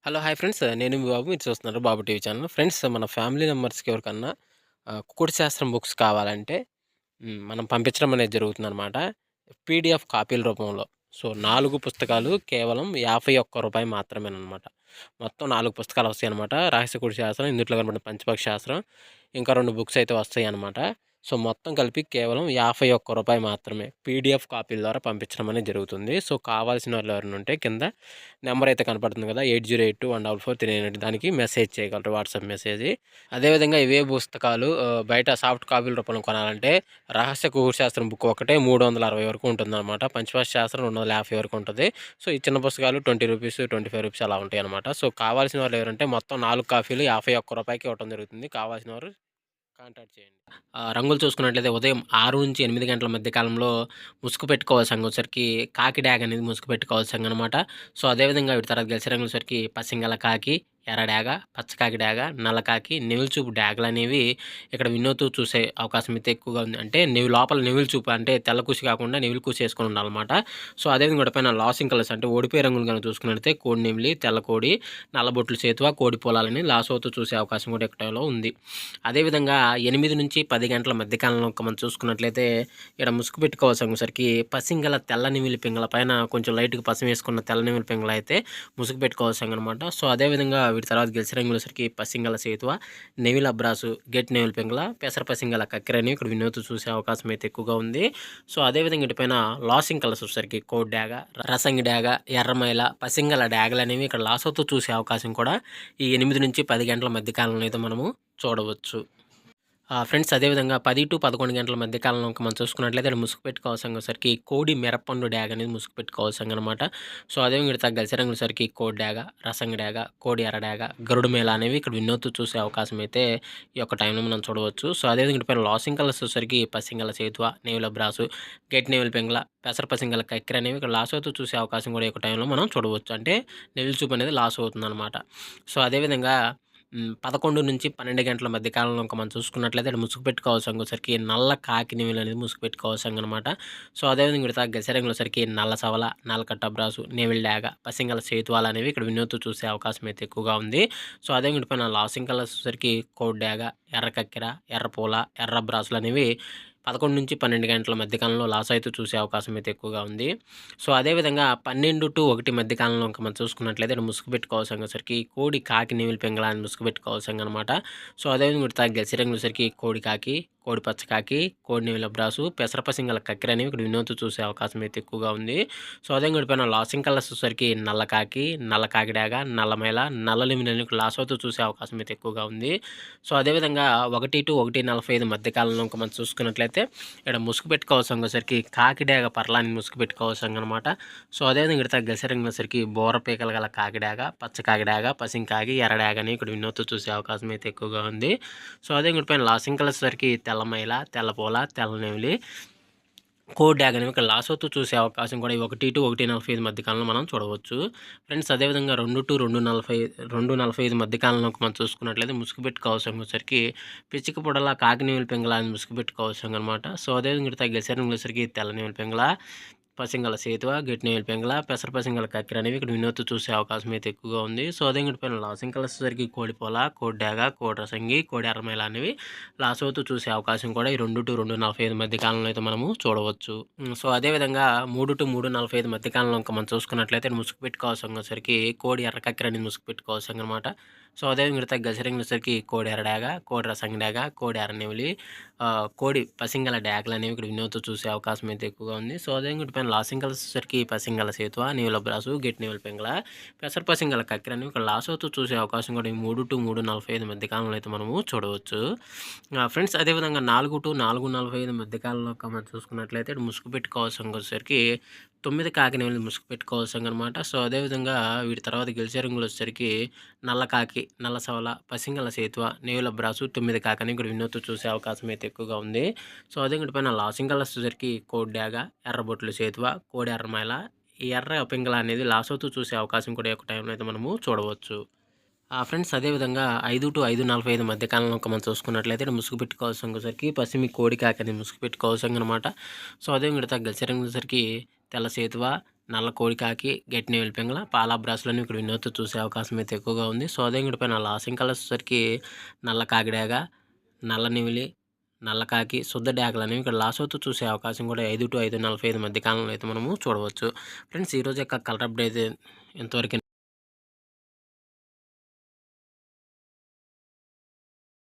Hello! Hi friends. నేను మీ బాబు. మీరు చూస్తున్నారు బాబు టీవీ ఛానల్. ఫ్రెండ్స్ మన ఫ్యామిలీ మెంబర్స్‌కి ఎవరికన్నా కుకుడు శాస్త్రం బుక్స్ కావాలంటే మనం పంపించడం అనేది జరుగుతుందనమాట. పీడీఎఫ్ కాపీల రూపంలో. సో, 4 పుస్తకాలు కేవలం రూ. 51 మాత్రమేననమాట. మొత్తం 4 పుస్తకాలు వస్తాయనమాట. రహస్య కుడి శాస్త్రం, ఇందుట్లో కనపడిన పంచపక్షి శాస్త్రం, ఇంకా 2 బుక్స్ అయితే వస్తాయనమాట. సో, మొత్తం కలిపి కేవలం రూ. 51 మాత్రమే. పీడీఎఫ్ కాపీల ద్వారా పంపించడం అనేది జరుగుతుంది. సో, కావాల్సిన వాళ్ళు ఎవరైనా ఉంటే కింద నెంబర్ అయితే కనపడుతుంది కదా! 8082144398 దానికి మెసేజ్ చేయగలరు. WhatsApp message. అదేవిధంగా ఇవే పుస్తకాలు బయట సాఫ్ట్ కాపీల రూపంలో కొనాలంటే రహస్య ఖగోళ శాస్త్రం బుక్ ఒకటే 360 వరకు ఉంటుందన్నమాట. పంచభాష శాస్త్రం 250 వరకు ఉంటది. సో, ఈ చిన్న పుస్తకాలు రూ. 20, రూ. 25 అలా ఉంటాయన్నమాట. సో, కావాల్సిన వాళ్ళు ఎవరంటే మొత్తం 4 కాపీలు రూ. 51కి ఇవ్వటం జరుగుతుంది. కావాల్సిన వారు కాంటాక్ట్ చేయండి. రంగులు చూసుకున్నట్లయితే ఉదయం 6-8 గంటల మధ్య కాలంలో ముసుగు పెట్టుకోవాల్సంగొచ్చేసరికి కాకి డ్యాగ్ అనేది ముసుగు పెట్టుకోవాల్సిందనమాట. సో, అదేవిధంగా వీటి తర్వాత గెలిచే రంగులసరికి పసింగల కాకి, ఎర్ర డాగ, పచ్చకాకి డాగ, నల్ల కాకి, నెమిలి చూపు డాగలనేవి ఇక్కడ వినోద్తూ చూసే అవకాశం అయితే ఎక్కువగా ఉంది. అంటే లోపల నెమిలి చూపు అంటే తెల్ల కూసి కాకుండా నెమిలి కూసి ఏసుకొని ఉండాలనమాట. సో, అదేవిధంగా వీటిపైన లాసింగ్ కలర్స్ అంటే ఓడిపోయే రంగులు గనక చూసుకున్నట్లయితే కోడి నెమిలి, తెల్ల కోడి, నల్లబొట్లు సేతువ, కోడి పొలాలని లాస్ అవుతూ చూసే అవకాశం కూడా ఎక్కువలో ఉంది. అదేవిధంగా 8-10 గంటల మధ్య కాలంలో మనం చూసుకున్నట్లయితే ఇక్కడ ముసుగు పెట్టుకోవాల్సరికి పసింగల తెల్ల నెమిలి పింగళ పైన కొంచెం లైట్‌గా పసం వేసుకున్న తెల్ల నెమిలి పింగళ అయితే ముసుగు పెట్టుకోవాల్సిందనమాట. సో, అదేవిధంగా వీటి తర్వాత గెలిచే రంగులసరికి పసింగల సేతువ, నెమిలి అబ్రాసు, గెట్ నెమిలి పింగళ, పెసర పసింగల కక్కెరని ఇక్కడ వినోద్తూ చూసే అవకాశం అయితే ఎక్కువగా ఉంది. సో, అదేవిధంగా వీటిపైన లాసింగ్ కలర్స్ వచ్చేసరికి కోడి డాగ, రసంగి డాగ, ఎర్రమైల, పసింగల డాగలనేవి ఇక్కడ లాస్ అవుతూ చూసే అవకాశం కూడా ఈ 8-10 గంటల మధ్య కాలంలో అయితే మనము చూడవచ్చు. ఫ్రెండ్స్ అదేవిధంగా 10-11 గంటల మధ్య కాలంలో మనం చూసుకున్నట్లయితే ఇక్కడ ముసుగు పెట్టుకోవాల్సరికి కోడి మిరపండు డ్యాగ్ అనేది ముసుగు పెట్టుకోవాల్సిందనమాట. సో, అదేవిధంగా ఇక్కడ గెలిచే రంగులసరికి కోడి డ్యాగ, రసంగి డ్యాగ, కోడి ఎర్ర డ్యాగ, గరుడు మేళ అనేవి ఇక్కడ వినోద్తూ చూసే అవకాశం అయితే ఈ యొక్క టైంలో మనం చూడవచ్చు. సో, అదేవిధంగా ఇటుపైన లాసింగ్ కలర్స్ వచ్చేసరికి పసింగల సేతువ, నెమిలి అబ్రాసు, గెట్ నెమిలి పింగళ, పెసర పసింగల కక్కెర అనేవి ఇక్కడ లాస్ అవుతూ చూసే అవకాశం కూడా ఈ యొక్క టైంలో మనం చూడవచ్చు. అంటే నెమిలి చూపు అనేది లాస్ అవుతుందనమాట. సో, అదేవిధంగా 11-12 గంటల మధ్య కాలంలో మనం చూసుకున్నట్లయితే ఇక్కడ ముసుగు పెట్టుకోవాల్సరికి నల్ల కాకి నెమిలి అనేది ముసుగు పెట్టుకోవాల్సిందనమాట. సో, అదేవిధంగా ఇక్కడ గెసరంగులసరికి నల్ల సవల, నల్లకట్ట అబ్రాసు, నెమిలి డాగ, పసింగల సేతువాలు అనేవి ఇక్కడ వినోద్తూ చూసే అవకాశం అయితే ఎక్కువగా ఉంది. సో, అదేవిధంగా ఇటుపైన లాసింగ్ కలర్స్ వచ్చేసరికి కోడి డాగ, ఎర్ర కక్కెర, ఎర్ర పూల, ఎర్ర బ్రాసులు అనేవి 11-12 గంటల మధ్య కాలంలో లాస్ అయితే చూసే అవకాశం అయితే ఎక్కువగా ఉంది. సో, అదేవిధంగా 12-1 మధ్య కాలంలో మనం చూసుకున్నట్లయితే ఇక్కడ ముసుగు పెట్టుకోవాల్సరికి కోడి కాకి నెమిలి పింగళ అని ముసుగు పెట్టుకోవాల్సిందనమాట. సో, అదేవిధంగా వీటి గెలిచే రంగులసరికి కోడి కాకి, కోడి పచ్చకాకి, కోడి నెమిలి అబ్రాసు, పెసర పసింగల కక్కెర అనేవి ఇక్కడ వినోద్తూ చూసే అవకాశం అయితే ఎక్కువగా ఉంది. సో, అదేవిధంగా వీటిపైన లాసింగ్ కలర్స్ వచ్చేసరికి నల్ల కాకి, నల్ల కాకి డాగ, నల్ల మైల, నల్ల నెమిలి అనేవి లాస్ అవుతూ చూసే అవకాశం అయితే ఎక్కువగా ఉంది. సో, అదేవిధంగా 1-1:45 మధ్య కాలంలో మనం చూసుకున్నట్లయితే ఇక్కడ ముసుగు పెట్టుకోవాల్సరికి కాకి డాగ పర్లాని ముసుగు పెట్టుకోవాల్సిందనమాట. సో, అదేవిధంగా ఇక్కడ గెలిచే రంగులసరికి బోర పీకలు గల కాకి డాగ, పచ్చ కాకి డాగ, పసింకాకి, ఎర్ర డాగ అని ఇక్కడ వినోద్తూ చూసే అవకాశం అయితే ఎక్కువగా ఉంది. సో, అదే వీటిపైన లాసింగ్ కలర్స్ సరికి తెల్ల మైల, తెల్ల పూల, తెల్ల నెమిలి, కోడి డాగ్ అనేవి ఇక్కడ లాస్ అవుతూ చూసే అవకాశం కూడా ఈ 1-1:45 మధ్య కాలంలో మనం చూడవచ్చు. ఫ్రెండ్స్ అదేవిధంగా 2-2:45 మధ్య కాలంలో మనం చూసుకున్నట్లయితే ముసుగు పెట్టుకోవాల్సరికి పిచ్చిక పొడల కాకి నెమిలి పింగళ అని ముసుగు పెట్టుకోవాల్సిందనమాట. సో, అదేవిధంగా ఇక్కడ గెసరంగులసరికి తెల్ల నెమిలి పింగళ, పసింగల సేతువ, గెట్ నెమిలి పింగళ, పెసర పసింగల కక్కెర అనేవి ఇక్కడ వినోద్తూ చూసే అవకాశం అయితే ఎక్కువగా ఉంది. సో, అదే వీటిపైన లాసింగ్ కలర్స్ వచ్చేసరికి కోడి పొల, కోడి డాగ, కోడి రసంగి, కోడి ఎర్రమైల అనేవి లాస్ అవుతూ చూసే అవకాశం కూడా ఈ 2-2:45 మధ్య కాలంలో అయితే మనము చూడవచ్చు. సో, అదేవిధంగా 3-3:45 మధ్య కాలంలో మనం చూసుకున్నట్లయితే ముసుగు పెట్టుకోవాల్సరికి కోడి ఎర్ర కక్కెర అనేది ముసుగు పెట్టుకోవాల్సిందనమాట. సో, అదేవిధంగా ఇక్కడ గెసరంగులసరికి కోడి ఎర్ర డాగ, కోడి రసంగి డాగ, కోడి ఎర్ర నెమిలి, కోడి పసింగల డాగలు అనేవి ఇక్కడ వినోద్తూ చూసే అవకాశం అయితే ఎక్కువగా ఉంది. సో, అదేవిధంగా వీటిపైన లాసింగ్ కలర్స్ వచ్చేసరికి పసింగల సేతువ, నెమిలి అబ్రాసు, గెట్ నెమిలి పింగళ, పెసర పసింగల కక్కెర అనేవి ఇక్కడ లాస్ అవుతూ చూసే అవకాశం కూడా ఈ 3-3:45 మధ్య కాలంలో అయితే మనము చూడవచ్చు. ఫ్రెండ్స్ అదేవిధంగా 4-4:45 మధ్య కాలంలో మనం చూసుకున్నట్లయితే ఇక్కడ ముసుగు పెట్టుకోవాల్సరికి 9 కాకి నెమిలి ముసుగు పెట్టుకోవాల్సిందనమాట. సో, అదేవిధంగా వీటి తర్వాత గెలిచే రంగులు వచ్చేసరికి నల్ల కాకి, నల్ల సవల, పసింగల సేతువ, నెమిలి అబ్రాసు, 9 కాకి అని ఇక్కడ వినోద్తూ చూసే అవకాశం అయితే ఎక్కువగా ఉంది. సో, అదే వీటిపైన లాసింగ్ కలర్స్ వచ్చేసరికి కోడి డాగ, ఎర్రబొట్లు సేతువ, కోడి ఎర్రమైల, ఈ ఎర్ర పింగళ అనేది లాస్ అవుతూ చూసే అవకాశం కూడా ఈ యొక్క టైంలో అయితే మనము చూడవచ్చు. ఫ్రెండ్స్ అదేవిధంగా 5-5:45 మధ్య కాలంలో మనం చూసుకున్నట్లయితే ఇక్కడ ముసుగు పెట్టుకోవాల్సరికి పసిమి కోడి కాకి అనేది ముసుగు పెట్టుకోవాల్సిందనమాట. సో, అదే విడత గెలిచే రంగులసరికి తెల్ల సేతువ, నల్ల కోడికాకి, గట్టి నెమిలి పింగళ, పాలా బ్రాస్‌లను ఇక్కడ వినోద్తో చూసే అవకాశం అయితే ఎక్కువగా ఉంది. సోదంగుడి పైన లాసింగ్ కలర్స్ వచ్చేసరికి నల్ల కాకిడాగ, నల్ల నెమిలి, నల్ల కాకి, శుద్ధ డేగలనేవి ఇక్కడ లాసోతో చూసే అవకాశం కూడా 5 to 5:45 మధ్య కాలంలో అయితే మనము చూడవచ్చు. ఫ్రెండ్స్ ఈరోజు యొక్క కలర్ అప్డేట్ ఇంతవరకే.